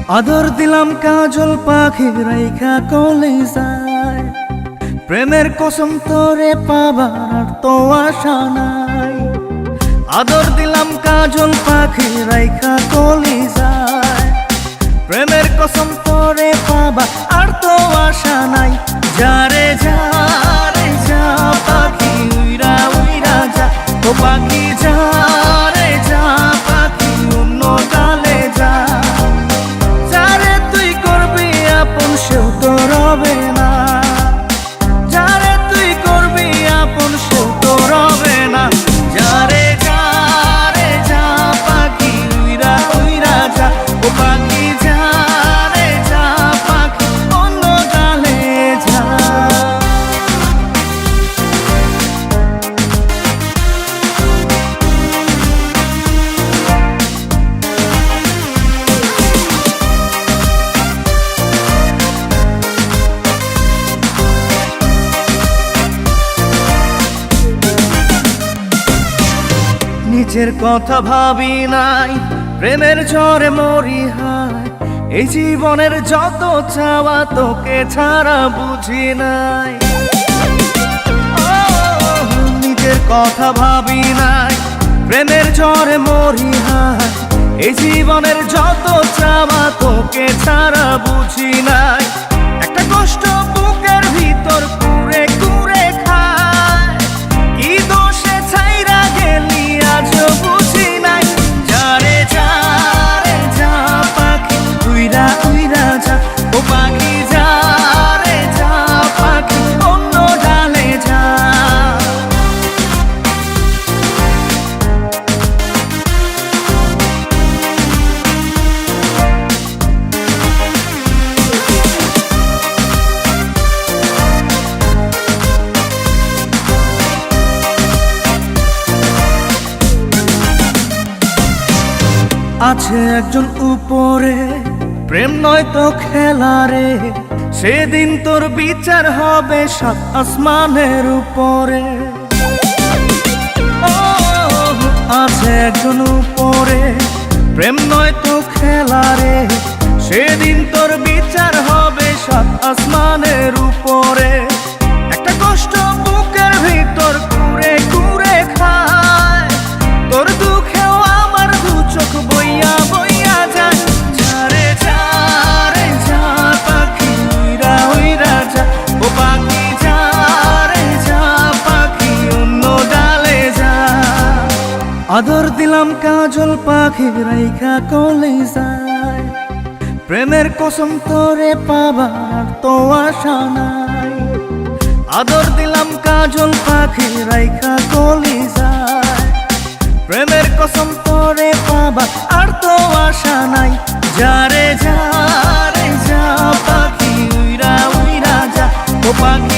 আদর দিলাম কাজল পাখি রাইখা কলিজায়, প্রেমের কসম তোরে পাবার তো আশা নাই। আদর দিলাম কাজল পাখি রাইখা কলিজায়, প্রেমের কসম তোরে পাবার আর তো আশা নাই। যারে যা রে যা পাখি উইরা উইরা যা, ও পাখি যা রে যা পাখি অন্য ডালে যা। যারে তুই করবি আপন সেও তো রবে না, যারে তুই করবি আপন সেও তো রবে না। যারে যা রে যা পাখি উইরা উইরা যা, ও পাখি যা রে যা পাখি অন্য ডালে যা। নিজের কথা ভাবি নাই, প্রেমের ঝড়ে মরি হায়। এই জীবনের যত চাওয়া তোকে ছাড়া বুঝি নাই। নিজের কথা ভাবি নাই, প্রেমের ঝড়ে মরি হায়। এই জীবনের যত চাওয়া তোকে ছাড়া বুঝি নাই। একটা কষ্ট বুকের ভিতর কুরে কুরে খায়, কি দোষে ছাইরা গেলি আজ বুঝি নাই। যারে যা রে যা পাখি উইরা উইরা যা, ও পাখি যা রে যা পাখি অন্য ডালে যা। আছে একজন উপরে, প্রেম নয় তো খেলা রে। সেদিন তোর বিচার হবে সাত আসমানের উপরে। আছে একজন উপরে, প্রেম নয় তো খেলা রে। সেদিন তোর বিচার হবে সাত আসমানের উপরে। একটা কষ্ট বুকের ভিতর কুরে কুরে খায়, তোর দুঃখেও আমার দু চোখ বইয়া বইয়া যায়। যারে যা রে যা পাখি উইরা উইরা যা, ও পাখি যা রে যা পাখি অন্য ডালে যা। আদর দিলাম কাজল পাখি রাইখা কলিজায়, প্রেমের কসম তোরে পাবার তো আশা নাই। আদর দিলাম কাজল পাখি রাইখা কলিজায়, প্রেমের কসম তোরে পাবার আর তো আশা নাই। যারে যা রে যা পাখি উইরা উইরা যা, ও পাখি